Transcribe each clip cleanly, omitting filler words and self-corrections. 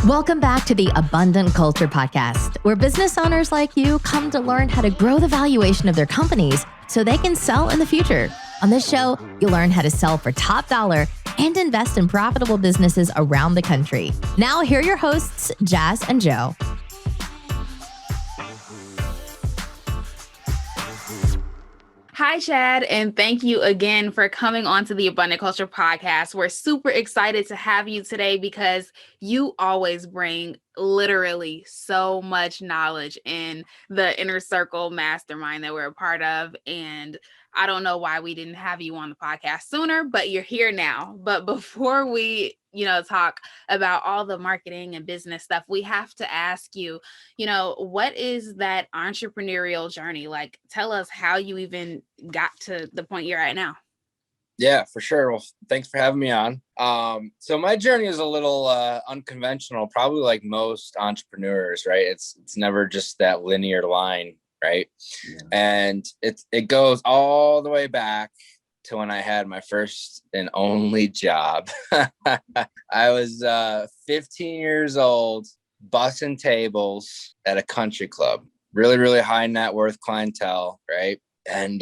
Welcome back to the Abundant Culture Podcast, where business owners like you come to learn how to grow the valuation of their companies so they can sell in the future. On this show, you'll learn how to sell for top dollar and invest in profitable businesses around the country. Now, here are your hosts, Jazz and Joe. Hi, Chad, and thank you again for coming on to the Abundant Culture Podcast. We're super excited to have you today because you always bring literally so much knowledge in the Inner Circle Mastermind that we're a part of. And I don't know why we didn't have you on the podcast sooner, but you're here now. But before we talk about all the marketing and business stuff, we have to ask you, what is that entrepreneurial journey like? Tell us how you even got to the point you're at now. Yeah, for sure. Well, thanks for having me on. So my journey is a little unconventional, probably like most entrepreneurs, right? It's never just that linear line, right? Yeah. And it goes all the way back to when I had my first and only job. I was 15 years old, bussing tables at a country club, really, really high net worth clientele, right? And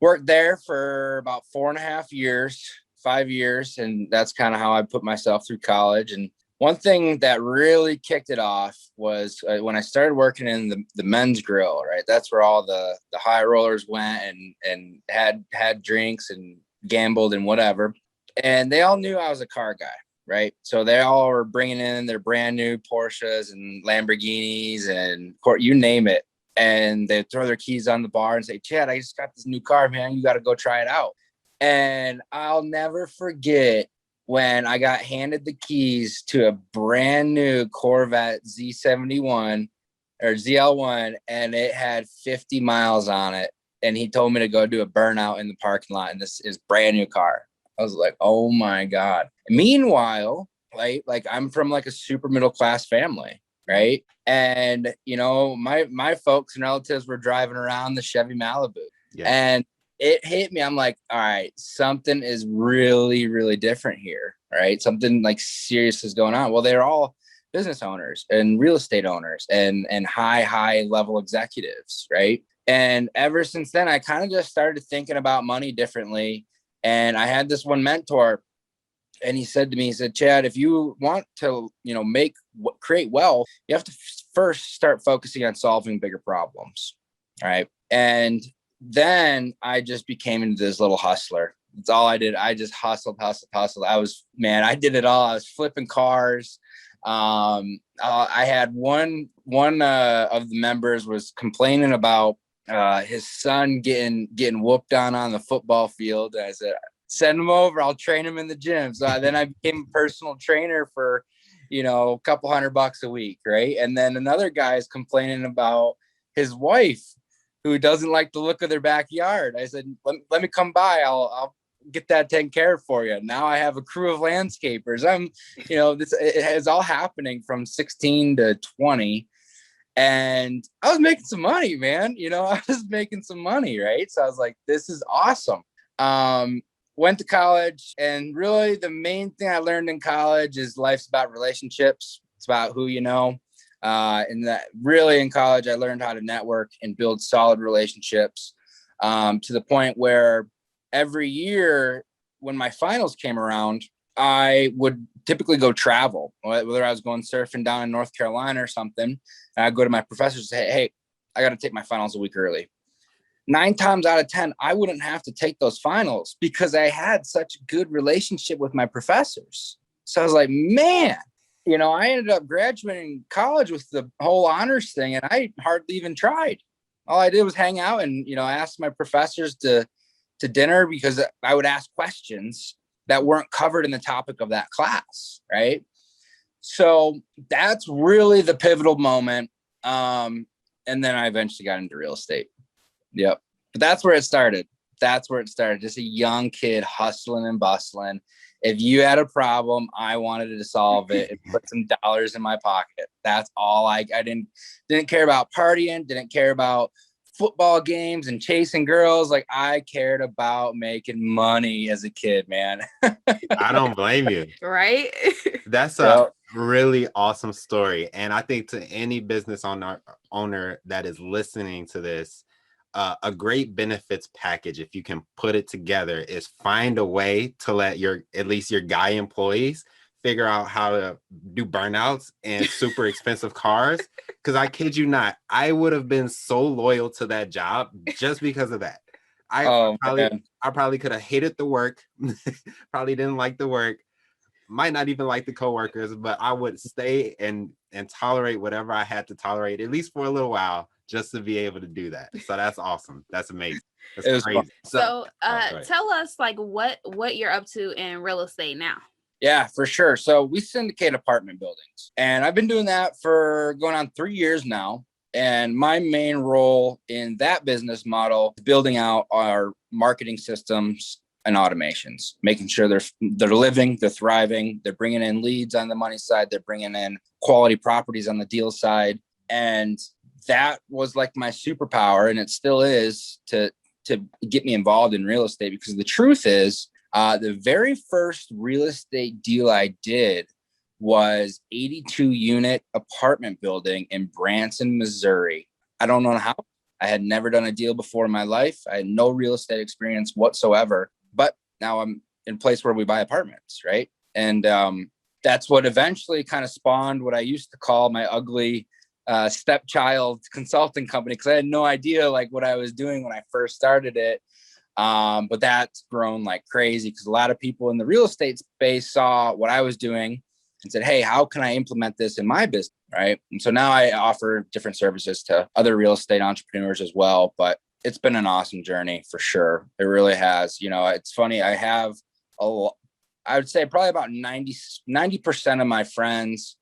worked there for about 5 years. And that's kind of how I put myself through college. And one thing that really kicked it off was when I started working in the men's grill, right? That's where all the high rollers went and had drinks and gambled and whatever. And they all knew I was a car guy, right? So they all were bringing in their brand new Porsches and Lamborghinis and you name it. And they'd throw their keys on the bar and say, Chad, I just got this new car, man. You got to go try it out. And I'll never forget when I got handed the keys to a brand new Corvette Z71 or ZL1, and it had 50 miles on it. And he told me to go do a burnout in the parking lot. And this is brand new car. I was like, oh my God. Meanwhile, like I'm from like a super middle class family, right? And, my folks and relatives were driving around the Chevy Malibu. Yeah. And it hit me. I'm like, all right, something is really, really different here, right? Something like serious is going on. Well, they're all business owners and real estate owners and high level executives, right? And ever since then, I kind of just started thinking about money differently. And I had this one mentor, and he said to me, Chad, if you want to, create wealth, you have to first start focusing on solving bigger problems, right? And then I just became into this little hustler. That's all I did. I just hustled. I did it all. I was flipping cars. I had one of the members was complaining about his son getting whooped on the football field. I said, send him over. I'll train him in the gym. So then I became a personal trainer for, a couple $100 a week. Right. And then another guy is complaining about his wife who doesn't like the look of their backyard. I said, let me come by. I'll get that taken care of for you. Now I have a crew of landscapers. It is all happening from 16 to 20. And I was making some money, man. I was making some money. Right. So I was like, this is awesome. Went to college, and really the main thing I learned in college is life's about relationships. It's about who you know. And that really in college, I learned how to network and build solid relationships to the point where every year when my finals came around, I would typically go travel, whether I was going surfing down in North Carolina or something. And I'd go to my professors and say, hey, I got to take my finals a week early. 9 times out of 10, I wouldn't have to take those finals because I had such a good relationship with my professors. So I was like, man, I ended up graduating college with the whole honors thing, and I hardly even tried. All I did was hang out and, ask my professors to dinner because I would ask questions that weren't covered in the topic of that class, right? So that's really the pivotal moment. And then I eventually got into real estate. Yep. But that's where it started. Just a young kid hustling and bustling. If you had a problem, I wanted to solve it and put some dollars in my pocket. That's all I didn't care about partying, didn't care about football games and chasing girls. Like, I cared about making money as a kid, man. I don't blame you. Right? That's really awesome story. And I think to any business owner that is listening to this, a great benefits package, if you can put it together, is find a way to let at least your guy employees figure out how to do burnouts and super expensive cars. Because I kid you not, I would have been so loyal to that job just because of that. I probably could have hated the work, probably didn't like the work, might not even like the coworkers, but I would stay and tolerate whatever I had to tolerate, at least for a little while, just to be able to do that. So that's awesome. That's amazing. That's crazy. So tell us like what you're up to in real estate now. Yeah, for sure. So we syndicate apartment buildings, and I've been doing that for going on 3 years now. And my main role in that business model is building out our marketing systems and automations, making sure they're living, they're thriving, they're bringing in leads on the money side, they're bringing in quality properties on the deal side. And that was like my superpower, and it still is, to get me involved in real estate. Because the truth is, the very first real estate deal I did was 82 unit apartment building in Branson, Missouri. I don't know how. I had never done a deal before in my life. I had no real estate experience whatsoever, but now I'm in a place where we buy apartments, right? And that's what eventually kind of spawned what I used to call my ugly stepchild consulting company, because I had no idea like what I was doing when I first started it. But that's grown like crazy because a lot of people in the real estate space saw what I was doing and said, hey, how can I implement this in my business, right? And so now I offer different services to other real estate entrepreneurs as well. But it's been an awesome journey for sure. It really has. You know, it's funny. I have I would say probably about 90% of my friends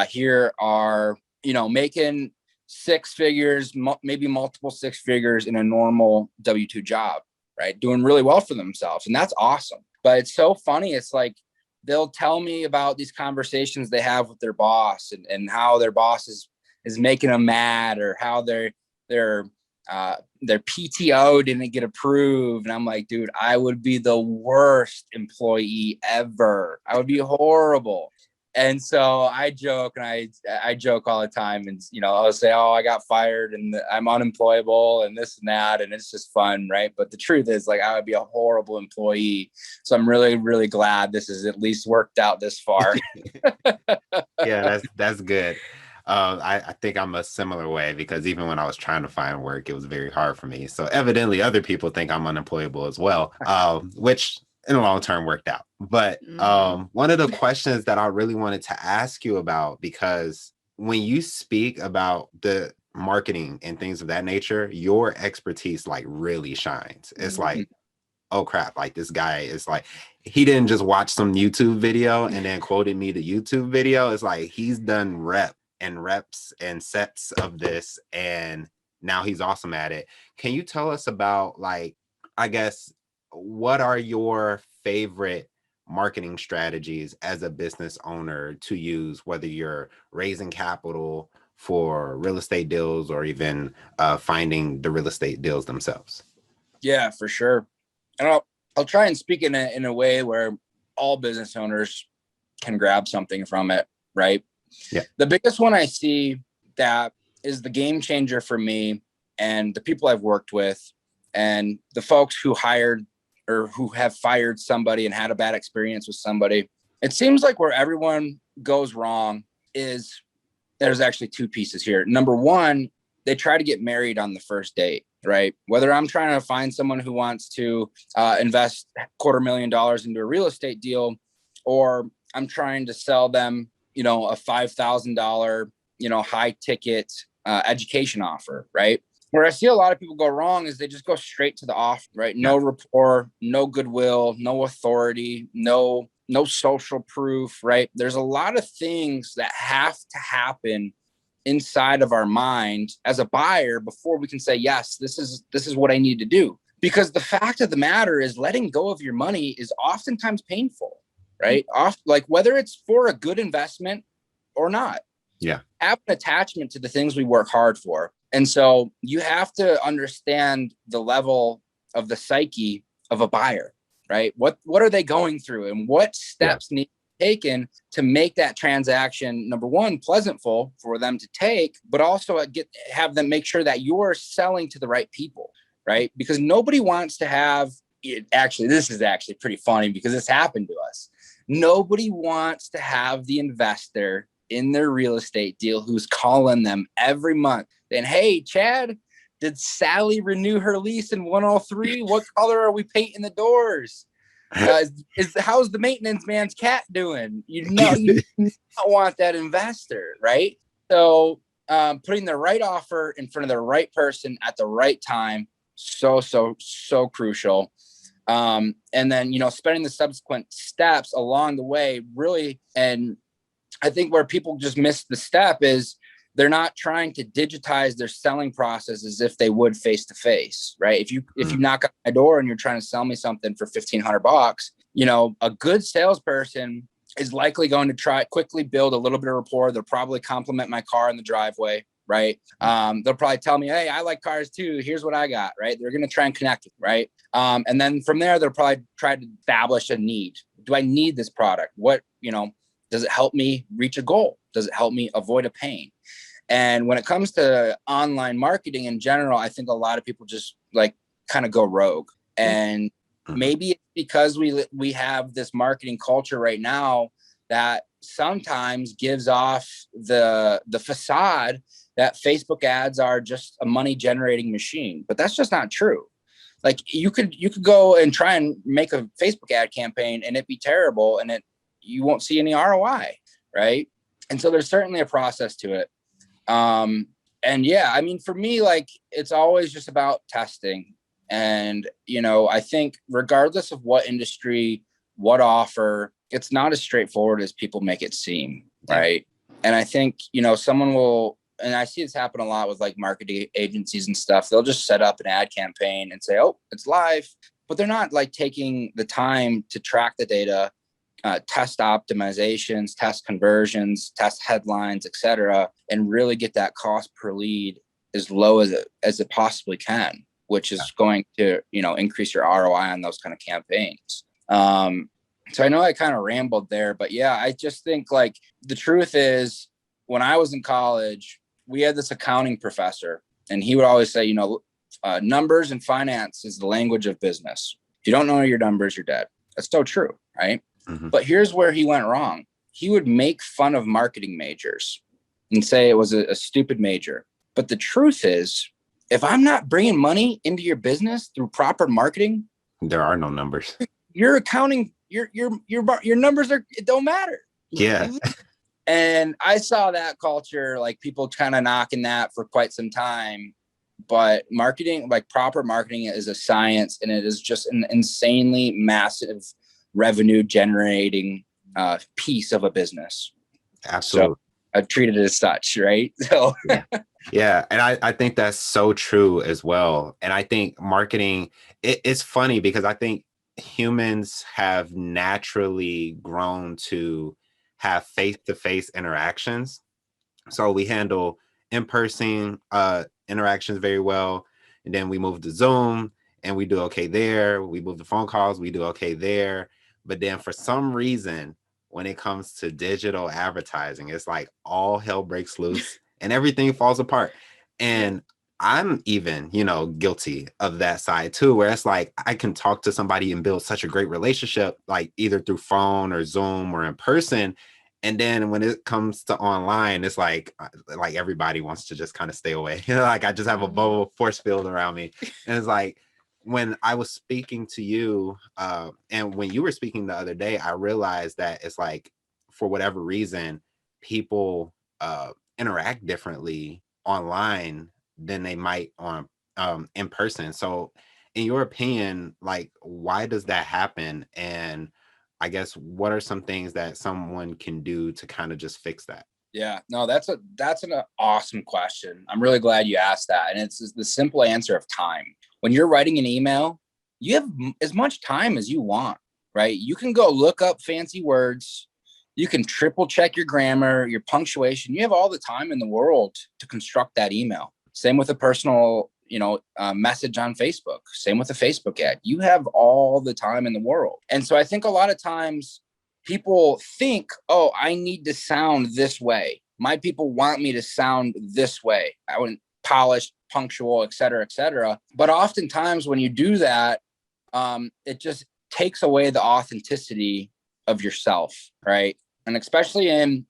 here are, you know, making six figures, maybe multiple six figures in a normal W-2 job, right? Doing really well for themselves. And that's awesome. But it's so funny. It's like, they'll tell me about these conversations they have with their boss and how their boss is making them mad, or how their PTO didn't get approved. And I'm like, dude, I would be the worst employee ever. I would be horrible. And so I joke, and I joke all the time, and, you know, I'll say, oh, I got fired and I'm unemployable and this and that. And it's just fun. Right. But the truth is, like, I would be a horrible employee. So I'm really, really glad this has at least worked out this far. Yeah, that's good. I think I'm a similar way, because even when I was trying to find work, it was very hard for me. So evidently other people think I'm unemployable as well, which in the long term worked out. But one of the questions that I really wanted to ask you about, because when you speak about the marketing and things of that nature, your expertise like really shines. It's like, oh crap, like this guy is like, he didn't just watch some YouTube video and then quoted me the YouTube video. It's like he's done reps and sets of this, and now he's awesome at it. Can you tell us about, like, I guess, what are your favorite marketing strategies as a business owner to use, whether you're raising capital for real estate deals or even finding the real estate deals themselves? Yeah, for sure. And I'll try and speak in a way where all business owners can grab something from it, right? Yeah. The biggest one I see that is the game changer for me and the people I've worked with and the folks who hired or who have fired somebody and had a bad experience with somebody. It seems like where everyone goes wrong is there's actually two pieces here. Number one, they try to get married on the first date, right? Whether I'm trying to find someone who wants to invest $250,000 into a real estate deal, or I'm trying to sell them, you know, a $5,000, you know, high ticket education offer, right? Where I see a lot of people go wrong is they just go straight to the offer, right? No rapport, no goodwill, no authority, no social proof, right? There's a lot of things that have to happen inside of our mind as a buyer before we can say, yes, this is what I need to do. Because the fact of the matter is, letting go of your money is oftentimes painful, right? Like whether it's for a good investment or not. Yeah. Have an attachment to the things we work hard for. And so you have to understand the level of the psyche of a buyer, right? What are they going through, and what steps need to taken to make that transaction, number one, pleasantful for them to take, but also have them make sure that you're selling to the right people, right? Because nobody wants to have it. Actually, this is actually pretty funny because this happened to us. Nobody wants to have the investor in their real estate deal who's calling them every month and, hey, Chad, did Sally renew her lease in 103? What color are we painting the doors? How's the maintenance man's cat doing? You don't want that investor, right? So putting the right offer in front of the right person at the right time, so crucial. And then, spending the subsequent steps along the way, really. And I think where people just miss the step is they're not trying to digitize their selling process as if they would face to face, right? If you knock on my door and you're trying to sell me something for $1,500, a good salesperson is likely going to try quickly build a little bit of rapport. They'll probably compliment my car in the driveway, right? They'll probably tell me, hey, I like cars too. Here's what I got, right? They're going to try and connect, right? And then from there, they'll probably try to establish a need. Do I need this product? What, does it help me reach a goal? Does it help me avoid a pain? And when it comes to online marketing in general, I think a lot of people just kind of go rogue. And maybe it's because we have this marketing culture right now that sometimes gives off the facade that Facebook ads are just a money generating machine, but that's just not true. Like you could go and try and make a Facebook ad campaign and it be terrible and you won't see any ROI, right? And so there's certainly a process to it. And yeah, I mean, for me, it's always just about testing. And, I think regardless of what industry, what offer, it's not as straightforward as people make it seem. Right. And I think, someone will, and I see this happen a lot with marketing agencies and stuff. They'll just set up an ad campaign and say, oh, it's live, but they're not taking the time to track the data, test optimizations, test conversions, test headlines, etc., and really get that cost per lead as low as it possibly can, which is going to increase your ROI on those kind of campaigns. So I know I kind of rambled there, but yeah, I just think the truth is when I was in college, we had this accounting professor, and he would always say, numbers and finance is the language of business. If you don't know your numbers, you're dead. That's so true, right? Mm-hmm. But here's where he went wrong. He would make fun of marketing majors and say it was a stupid major. But the truth is, if I'm not bringing money into your business through proper marketing, there are no numbers. Your accounting, your numbers it don't matter. Yeah. And I saw that culture, people kind of knocking that for quite some time. But marketing, proper marketing is a science, and it is just an insanely massive revenue generating piece of a business. Absolutely. So I treat it as such, right? So yeah. And I think that's so true as well. And I think marketing, it's funny because I think humans have naturally grown to have face-to-face interactions. So we handle in-person interactions very well. And then we move to Zoom and we do okay there. We move to phone calls, we do okay there. But then for some reason, when it comes to digital advertising, it's all hell breaks loose and everything falls apart. And I'm even, guilty of that side too, where it's I can talk to somebody and build such a great relationship, either through phone or Zoom or in person. And then when it comes to online, it's like everybody wants to just kind of stay away. I just have a bubble force field around me. And it's when I was speaking to you, and when you were speaking the other day, I realized that it's for whatever reason, people interact differently online than they might on in person. So in your opinion, why does that happen? And I guess what are some things that someone can do to kind of just fix that? Yeah, no, that's an awesome question. I'm really glad you asked that. And it's the simple answer of time. When you're writing an email, you have as much time as you want, right? You can go look up fancy words. You can triple check your grammar, your punctuation. You have all the time in the world to construct that email. Same with a personal, message on Facebook. Same with a Facebook ad. You have all the time in the world. And so I think a lot of times people think, oh, I need to sound this way. My people want me to sound this way. I want polished, punctual, et cetera, et cetera. But oftentimes when you do that, it just takes away the authenticity of yourself, right? And especially in,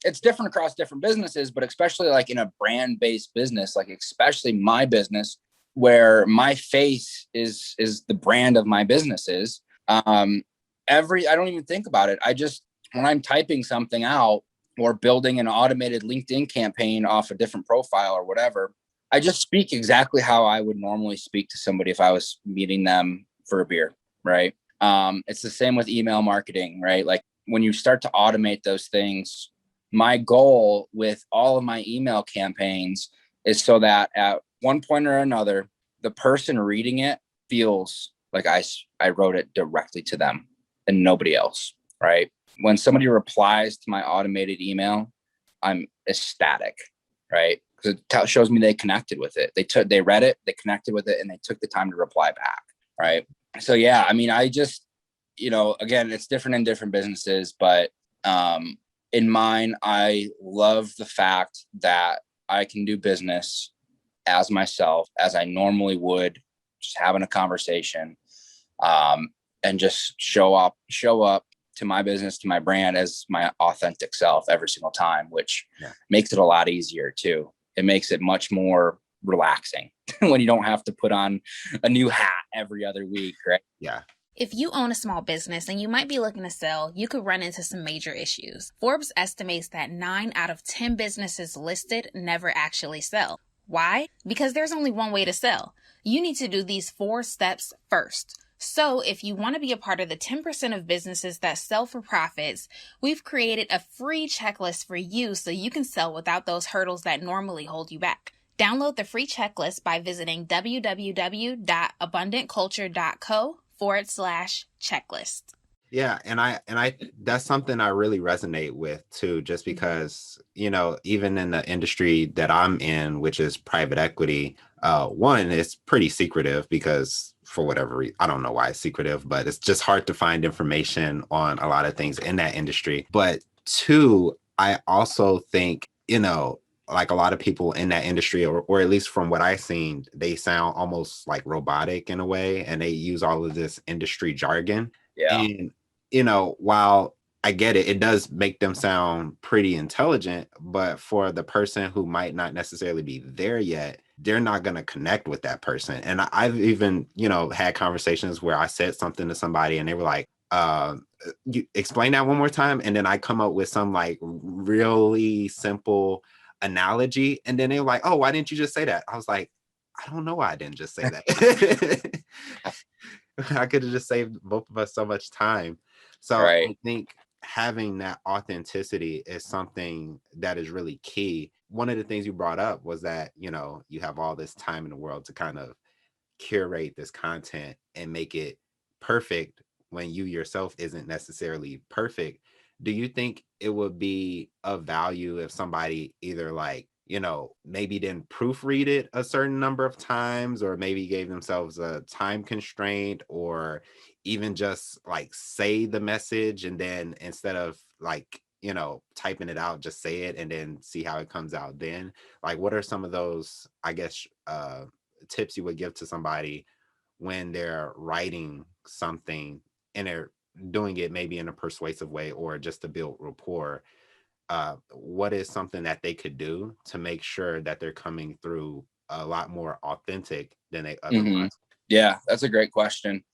it's different across different businesses, but especially like in a brand-based business, like especially my business, where my face is the brand of my businesses. I don't even think about it. When I'm typing something out or building an automated LinkedIn campaign off a different profile or whatever, I just speak exactly how I would normally speak to somebody if I was meeting them for a beer, right? It's the same with email marketing, right? Like when you start to automate those things, my goal with all of my email campaigns is so that at one point or another, the person reading it feels like I wrote it directly to them and nobody else, right? When somebody replies to my automated email, I'm ecstatic, right? Because it shows me they connected with it. They read it, they connected with it, and they took the time to reply back, right? So yeah, I mean, I just, again, it's different in different businesses, but in mine, I love the fact that I can do business as myself, as I normally would, just having a conversation, and just show up to my business, to my brand as my authentic self every single time, which makes it a lot easier too. It makes it much more relaxing when you don't have to put on a new hat every other week, right? Yeah. If you own a small business and you might be looking to sell, you could run into some major issues. Forbes estimates that 9 out of 10 businesses listed never actually sell. Why? Because there's only one way to sell. You need to do these 4 steps first. So if you want to be a part of the 10% of businesses that sell for profits, we've created a free checklist for you so you can sell without those hurdles that normally hold you back. Download the free checklist by visiting www.abundantculture.co/checklist. Yeah, and I that's something I really resonate with too, just because, even in the industry that I'm in, which is private equity, one, it's pretty secretive because for whatever reason, I don't know why it's secretive, but it's just hard to find information on a lot of things in that industry. But two, I also think, like a lot of people in that industry, or at least from what I've seen, they sound almost like robotic in a way, and they use all of this industry jargon. Yeah. And, while I get it, it does make them sound pretty intelligent, but for the person who might not necessarily be there yet, they're not going to connect with that person. And I've even, had conversations where I said something to somebody and they were like, you explain that one more time. And then I come up with some like really simple analogy. And then they were like, oh, why didn't you just say that? I was like, I don't know why I didn't just say that. I could have just saved both of us so much time. So right. I think having that authenticity is something that is really key. One of the things you brought up was that, you have all this time in the world to kind of curate this content and make it perfect when you yourself isn't necessarily perfect. Do you think it would be of value if somebody either maybe didn't proofread it a certain number of times, or maybe gave themselves a time constraint, or even just like say the message and then instead of typing it out, just say it and then see how it comes out then? Like, what are some of those, I guess, tips you would give to somebody when they're writing something and they're doing it maybe in a persuasive way or just to build rapport? What is something that they could do to make sure that they're coming through a lot more authentic than they otherwise? Mm-hmm. Yeah, that's a great question.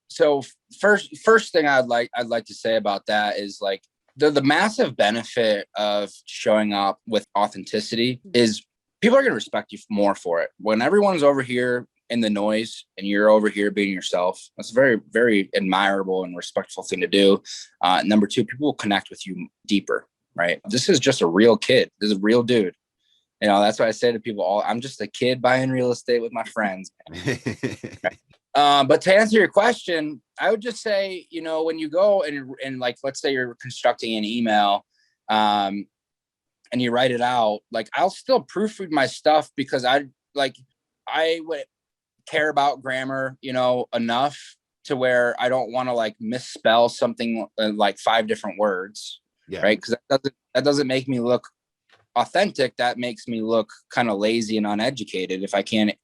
So first thing I'd like to say about that is like the massive benefit of showing up with authenticity is people are going to respect you more for it. When everyone's over here in the noise and you're over here being yourself, that's a very, very admirable and respectful thing to do. Number two, people will connect with you deeper, right? This is just a real kid. This is a real dude. That's why I say to people, I'm just a kid buying real estate with my friends. But to answer your question, I would just say, when you go and like, let's say you're constructing an email, and you write it out, like I'll still proofread my stuff because I would care about grammar, enough to where I don't want to like misspell something like 5 different words, right? Because that doesn't make me look authentic. That makes me look kind of lazy and uneducated if I can't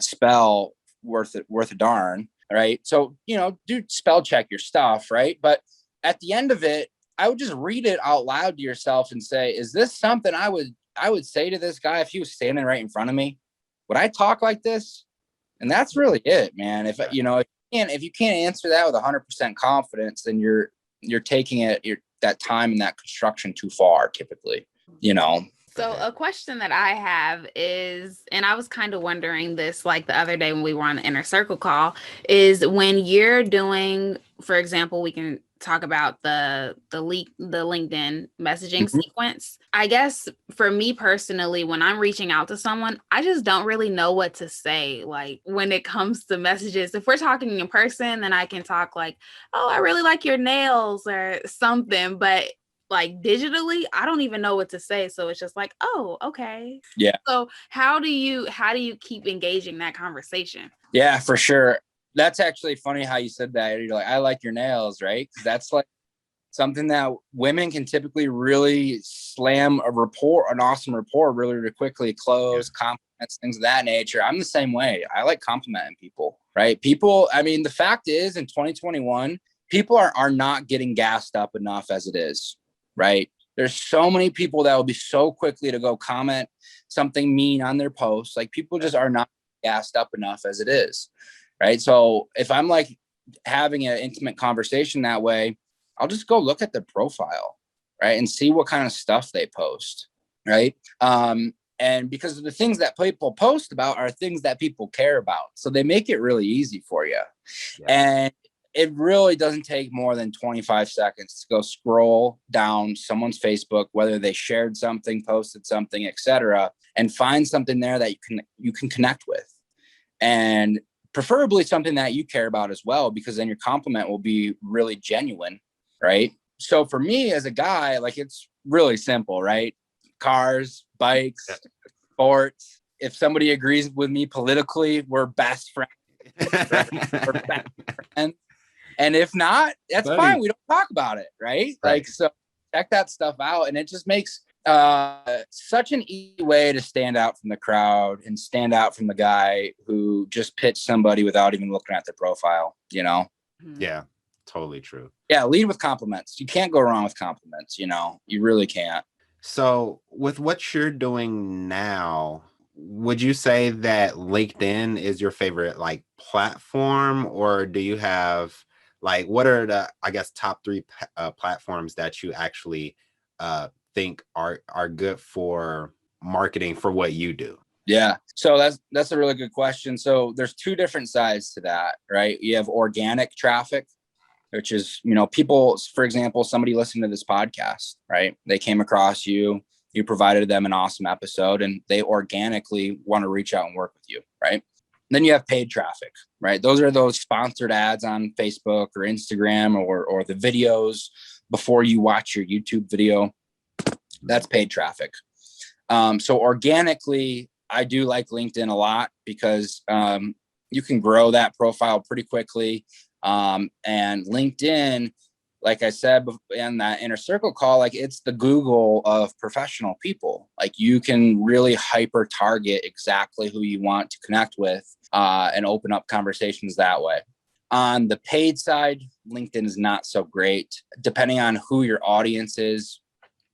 spell worth a darn, right? So, do spell check your stuff, right? But at the end of it, I would just read it out loud to yourself and say, is this something I would say to this guy if he was standing right in front of me? Would I talk like this? And that's really it, man. If you can't answer that with 100% confidence, then you're taking that time and that construction too far, typically. So a question that I have is, and I was kind of wondering this like the other day when we were on the inner circle call, is when you're doing, for example, we can talk about the LinkedIn messaging sequence. I guess for me personally, when I'm reaching out to someone, I just don't really know what to say. Like when it comes to messages, if we're talking in person, then I can talk like, oh, I really like your nails or something. But like digitally, I don't even know what to say. So it's just like, oh, okay. Yeah. So how do you keep engaging that conversation? Yeah, for sure. That's actually funny how you said that. You're like, I like your nails, right? Because that's like something that women can typically really slam an awesome rapport really, really quickly, close, compliments, things of that nature. I'm the same way. I like complimenting people, right? People, I mean, the fact is in 2021, people are not getting gassed up enough as it is, right? There's so many people that will be so quickly to go comment something mean on their posts. Like people just are not gassed up enough as it is, right? So if I'm like having an intimate conversation that way, I'll just go look at their profile, right? And see what kind of stuff they post, right? And because the things that people post about are things that people care about. So they make it really easy for you. Yeah. And it really doesn't take more than 25 seconds to go scroll down someone's Facebook, whether they shared something, posted something, etc., and find something there that you can connect with. And preferably something that you care about as well, because then your compliment will be really genuine, right? So for me as a guy, like it's really simple, right? Cars, bikes, sports. If somebody agrees with me politically, we're best friends. Right? We're best friends. And if not, that's fine. We don't talk about it, right? Like, so check that stuff out. And it just makes such an easy way to stand out from the crowd and stand out from the guy who just pitched somebody without even looking at their profile, Yeah, totally true. Yeah, lead with compliments. You can't go wrong with compliments, you really can't. So with what you're doing now, would you say that LinkedIn is your favorite like platform, or do you have like, what are the, I guess, top 3 platforms that you actually think are good for marketing for what you do? Yeah. So that's a really good question. So there's 2 different sides to that, right? You have organic traffic, which is, people, for example, somebody listening to this podcast, right? They came across you provided them an awesome episode, and they organically want to reach out and work with you, right? Then you have paid traffic, right? Those are those sponsored ads on Facebook or Instagram or the videos before you watch your YouTube video. That's paid traffic. So organically, I do like LinkedIn a lot because you can grow that profile pretty quickly. And LinkedIn, like I said in that inner circle call, like it's the Google of professional people. Like you can really hyper target exactly who you want to connect with and open up conversations that way. On the paid side, LinkedIn is not so great, depending on who your audience is.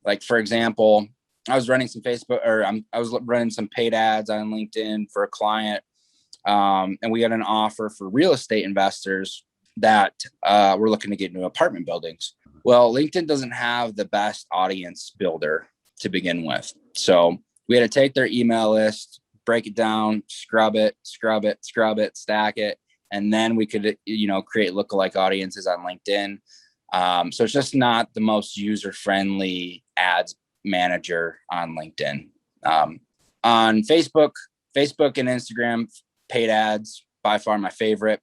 Like, for example, I was running some I was running some paid ads on LinkedIn for a client. And we got an offer for real estate investors that were looking to get into apartment buildings. Well, LinkedIn doesn't have the best audience builder to begin with. So we had to take their email list, break it down, scrub it, stack it. And then we could, create lookalike audiences on LinkedIn. So it's just not the most user-friendly ads manager on LinkedIn. On Facebook and Instagram, paid ads, by far my favorite.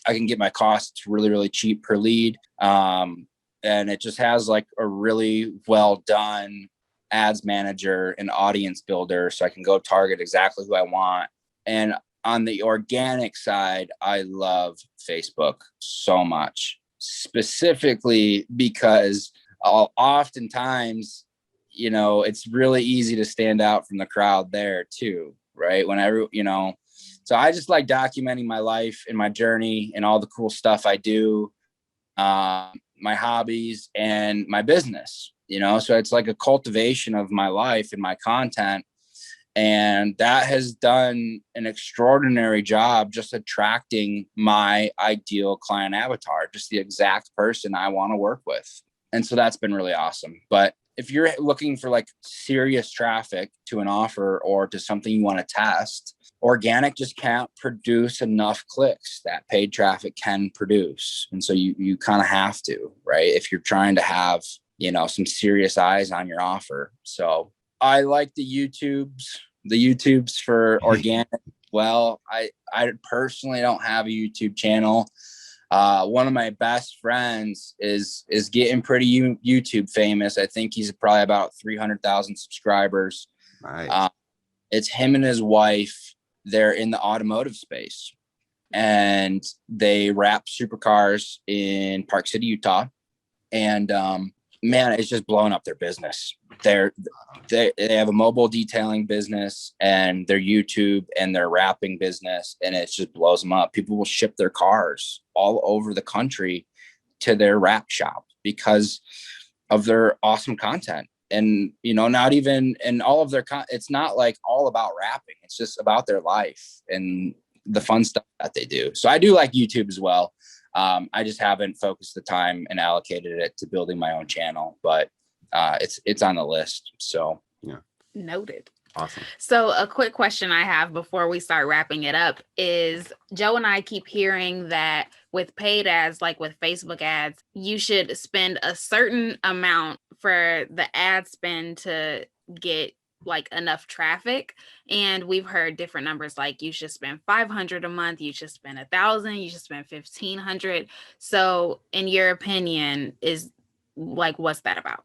I can get my costs really, really cheap per lead. And it just has like a really well done ads manager and audience builder. So I can go target exactly who I want. And on the organic side, I love Facebook so much, specifically because oftentimes, it's really easy to stand out from the crowd there too, right? So I just like documenting my life and my journey and all the cool stuff I do, my hobbies and my business, so it's like a cultivation of my life and my content. And that has done an extraordinary job just attracting my ideal client avatar, just the exact person I want to work with. And so that's been really awesome. But if you're looking for like serious traffic to an offer or to something you want to test, organic just can't produce enough clicks that paid traffic can produce. And so you kind of have to, right? If you're trying to have, some serious eyes on your offer. So I like the YouTubes for organic. Well, I personally don't have a YouTube channel. One of my best friends is getting pretty YouTube famous. I think he's probably about 300,000 subscribers. Nice. It's him and his wife. They're in the automotive space and they wrap supercars in Park City, Utah. And, man, it's just blowing up their business. They have a mobile detailing business and their YouTube and their wrapping business, and it just blows them up. People will ship their cars all over the country to their wrap shop because of their awesome content. And, not even in all of their it's not like all about wrapping. It's just about their life and the fun stuff that they do. So I do like YouTube as well. I just haven't focused the time and allocated it to building my own channel, but it's on the list. So yeah. Noted. Awesome. So a quick question I have before we start wrapping it up is Joe and I keep hearing that with paid ads, like with Facebook ads, you should spend a certain amount for the ad spend to get like enough traffic. And we've heard different numbers, like you should spend $500 a month, you should spend $1,000, you should spend $1,500. So in your opinion, is like, what's that about?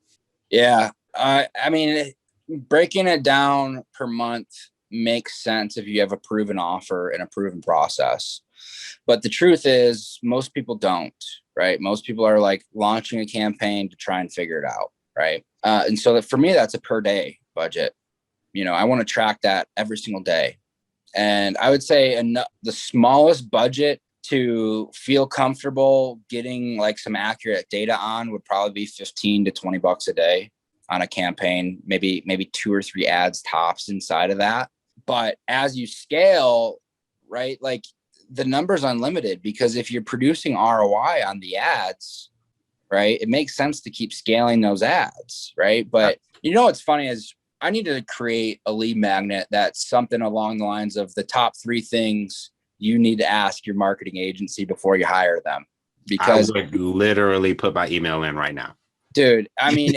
Yeah. I mean, breaking it down per month makes sense if you have a proven offer and a proven process. But the truth is most people don't, right? Most people are like launching a campaign to try and figure it out. Right. And so for me, that's a per day budget. I want to track that every single day. And I would say the smallest budget to feel comfortable getting like some accurate data on would probably be $15 to $20 a day on a campaign, maybe 2 or 3 ads tops inside of that. But as you scale, right, like the number's unlimited, because if you're producing ROI on the ads, right, it makes sense to keep scaling those ads, right? But what's funny is I need to create a lead magnet that's something along the lines of the top 3 things you need to ask your marketing agency before you hire them. Because I would literally put my email in right now. Dude, I mean,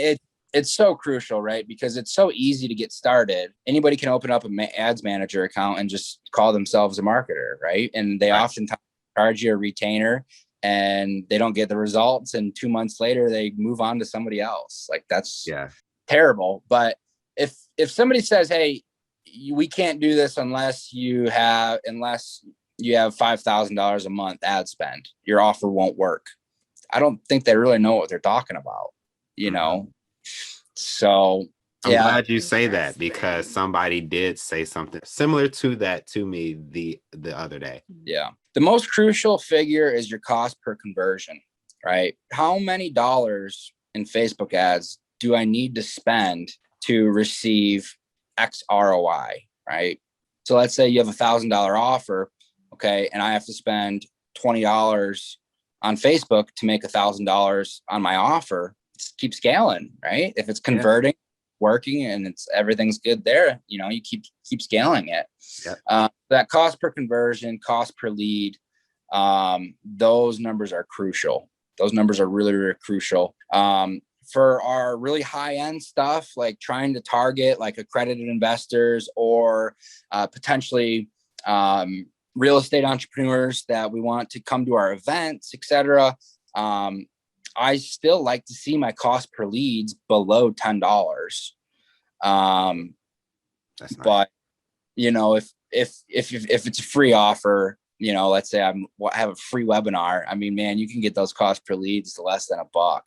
it's so crucial, right? Because it's so easy to get started. Anybody can open up an ads manager account and just call themselves a marketer, right? And they oftentimes charge you a retainer and they don't get the results. And 2 months later, they move on to somebody else. Like that's terrible. But if somebody says, hey, we can't do this unless you have $5,000 a month ad spend, your offer won't work. I don't think they really know what they're talking about, So I'm glad you say that, because somebody did say something similar to that to me the other day. Yeah. The most crucial figure is your cost per conversion, right? How many dollars in Facebook ads do I need to spend to receive X ROI, right? So let's say you have $1,000 offer, okay, and I have to spend $20 on Facebook to make $1,000 on my offer. Keep scaling, right? If it's converting, working, and everything's good there, you keep scaling it. That cost per conversion, cost per lead, those numbers are crucial. Those numbers are really, really crucial. For our really high end stuff, like trying to target like accredited investors or potentially real estate entrepreneurs that we want to come to our events, etc. I still like to see my cost per leads below $10. That's nice. But if it's a free offer, you know, let's say I have a free webinar. I mean, man, you can get those cost per leads to less than $1,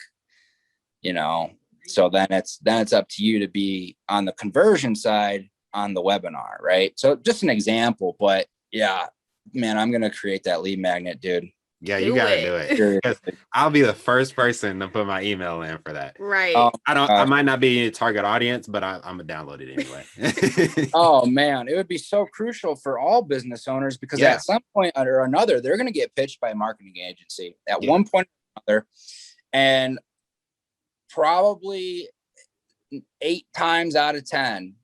you know. So then it's up to you to be on the conversion side on the webinar, right? So just an example, but yeah, man, I'm gonna create that lead magnet, dude. Yeah, you gotta do it. Because I'll be the first person to put my email in for that. Right. I might not be your target audience, but I'm gonna download it anyway. Oh man, it would be so crucial for all business owners, because at some point or another, they're gonna get pitched by a marketing agency at one point or another. And probably 8 times out of 10,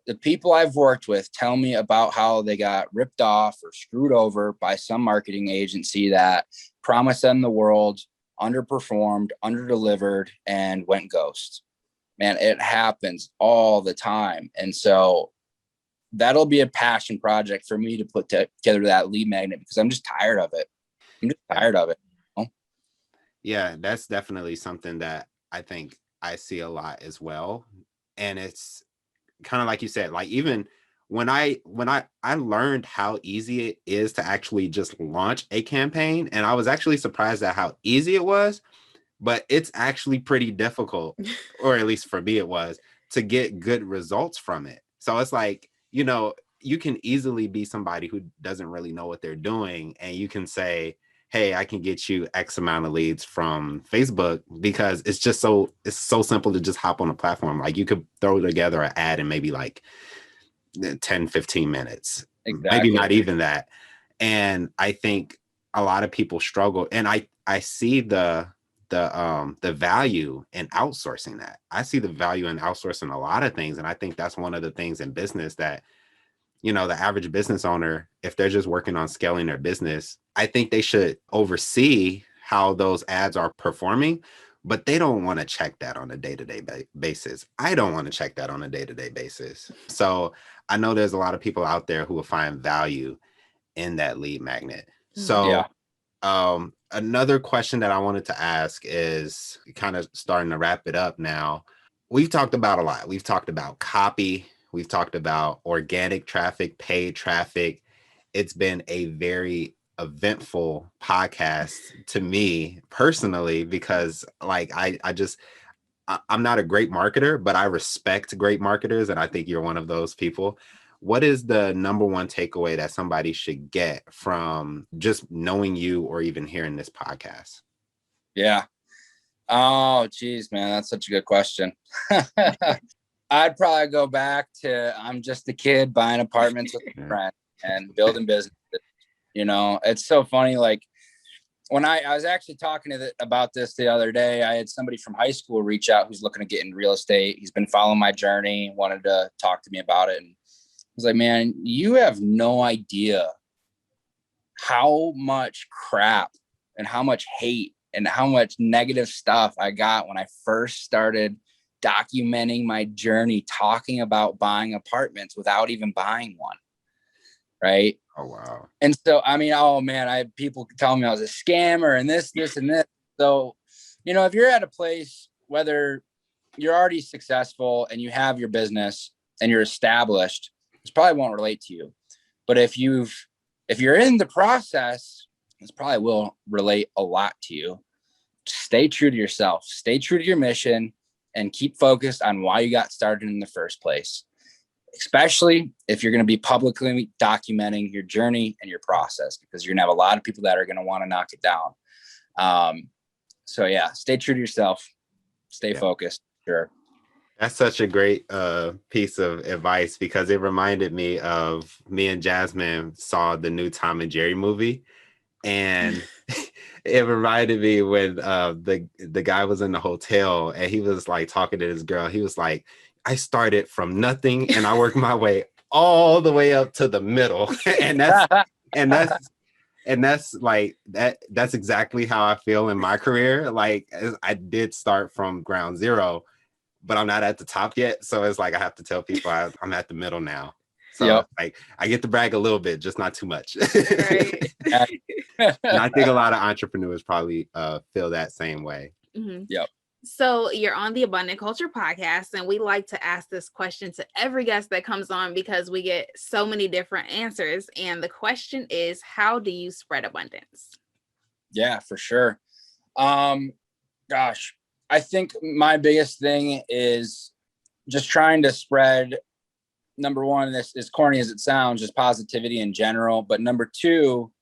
the people I've worked with tell me about how they got ripped off or screwed over by some marketing agency that promised them the world, underperformed, underdelivered, and went ghost. Man, it happens all the time. And so that'll be a passion project for me to put together that lead magnet, because I'm just tired of it. I'm just tired of it. You know? Yeah, that's definitely something that I think I see a lot as well. And it's kind of like you said, like even when I learned how easy it is to actually just launch a campaign, and I was actually surprised at how easy it was, but it's actually pretty difficult, or at least for me it was, to get good results from it. So it's like, you know, you can easily be somebody who doesn't really know what they're doing, and you can say, hey, I can get you X amount of leads from Facebook, because it's so simple to just hop on a platform. Like you could throw together an ad in maybe like 10, 15 minutes, maybe not even that. And I think a lot of people struggle. And I see the value in outsourcing that. I see the value in outsourcing a lot of things. And I think that's one of the things in business that, you know, the average business owner, if they're just working on scaling their business, I think they should oversee how those ads are performing, but they don't want to check that on a day-to-day basis. I don't want to check that on a day-to-day basis. So I know there's a lot of people out there who will find value in that lead magnet. So another question that I wanted to ask is kind of starting to wrap it up now. We've talked about a lot. We've talked about copy. We've talked about organic traffic, paid traffic. It's been a very eventful podcast to me personally, because like I'm not a great marketer, but I respect great marketers. And I think you're one of those people. What is the number one takeaway that somebody should get from just knowing you or even hearing this podcast? Yeah. Oh, geez, man, that's such a good question. I'd probably go back to, I'm just a kid buying apartments with a friend and building businesses. You know, it's so funny. Like when I was actually talking about this the other day, I had somebody from high school reach out who's looking to get in real estate. He's been following my journey, wanted to talk to me about it. And I was like, man, you have no idea how much crap and how much hate and how much negative stuff I got when I first started documenting my journey, talking about buying apartments without even buying one. Right. Oh, wow. And so, I mean, oh man, I had people telling me I was a scammer and this and this. So, you know, if you're at a place, whether you're already successful and you have your business and you're established, this probably won't relate to you. But if you're in the process, this probably will relate a lot to you. Stay true to yourself, stay true to your mission, and keep focused on why you got started in the first place, especially if you're going to be publicly documenting your journey and your process, because you're going to have a lot of people that are going to want to knock it down. So yeah, stay true to yourself, stay focused. Sure. That's such a great piece of advice, because it reminded me of me and Jasmine saw the new Tom and Jerry movie. And it reminded me when the guy was in the hotel and he was like talking to this girl. He was like, I started from nothing and I worked my way all the way up to the middle. and that's like that's exactly how I feel in my career. Like I did start from ground zero, but I'm not at the top yet. So it's like I have to tell people I'm at the middle now. So like I get to brag a little bit, just not too much. Right. And I think a lot of entrepreneurs probably feel that same way. Mm-hmm. Yep. So you're on the Abundant Culture podcast, and we like to ask this question to every guest that comes on because we get so many different answers. And the question is, how do you spread abundance? Yeah, for sure. Gosh, I think my biggest thing is just trying to spread, number one, this as corny as it sounds, just positivity in general. But number two,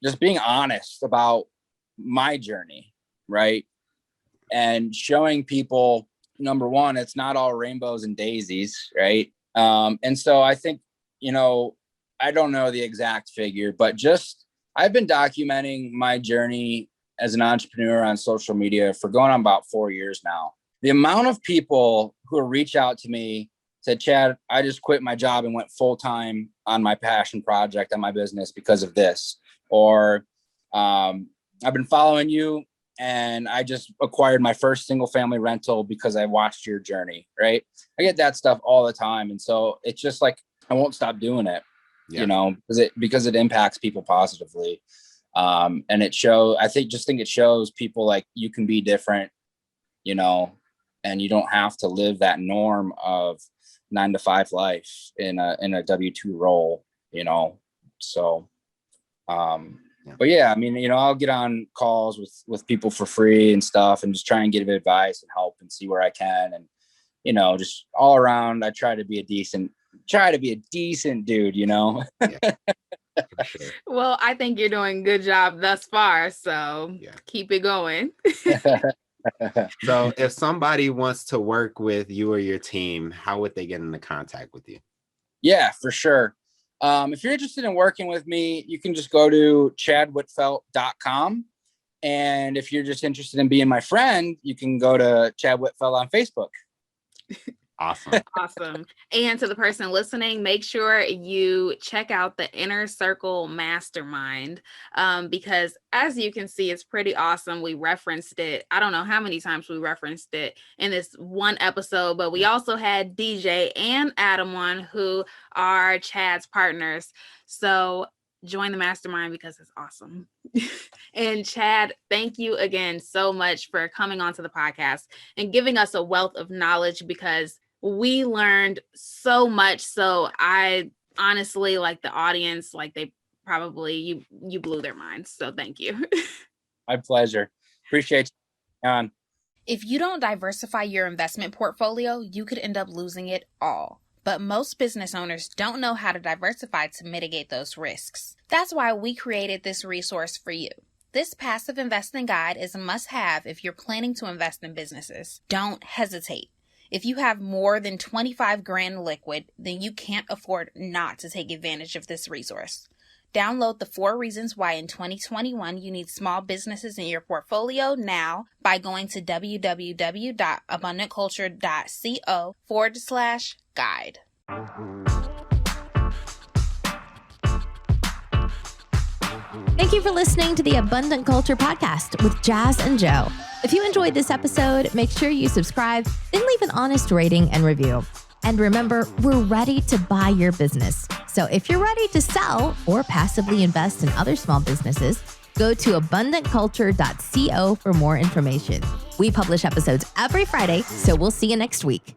just being honest about my journey, right? And showing people, number one, it's not all rainbows and daisies, right? And so I think, I don't know the exact figure, but just I've been documenting my journey as an entrepreneur on social media for going on about 4 years now. The amount of people who reach out to me, said, Chad, I just quit my job and went full time on my passion project on my business because of this. Or I've been following you and I just acquired my first single family rental because I watched your journey, right? I get that stuff all the time. And so it's just like, I won't stop doing it, because it impacts people positively. And I think it shows people like you can be different, and you don't have to live that norm of 9-to-5 life in a W-2 role, so, but yeah, I mean, I'll get on calls with people for free and stuff and just try and give advice and help and see where I can. And, just all around, I try to be a decent dude, Yeah, for sure. Well, I think you're doing a good job thus far. So keep it going. So if somebody wants to work with you or your team, how would they get into contact with you? Yeah, for sure. If you're interested in working with me, you can just go to chadwittfeldt.com. And if you're just interested in being my friend, you can go to Chad Wittfeldt on Facebook. Awesome. And to the person listening, make sure you check out the Inner Circle Mastermind, because as you can see, it's pretty awesome. We referenced it. I don't know how many times we referenced it in this one episode, but we also had DJ and Adam on, who are Chad's partners. So join the mastermind because it's awesome. And Chad, thank you again so much for coming onto the podcast and giving us a wealth of knowledge, because we learned so much. So I honestly, like the audience, like they probably, you blew their minds. So thank you. My pleasure. Appreciate you on. If you don't diversify your investment portfolio, you could end up losing it all. But most business owners don't know how to diversify to mitigate those risks. That's why we created this resource for you. This passive investing guide is a must-have if you're planning to invest in businesses. Don't hesitate. If you have more than 25 grand liquid, then you can't afford not to take advantage of this resource. Download the 4 reasons why in 2021 you need small businesses in your portfolio now by going to www.abundantculture.co/guide. Thank you for listening to the Abundant Culture Podcast with Jazz and Joe. If you enjoyed this episode, make sure you subscribe, then leave an honest rating and review. And remember, we're ready to buy your business. So if you're ready to sell or passively invest in other small businesses, go to abundantculture.co for more information. We publish episodes every Friday, so we'll see you next week.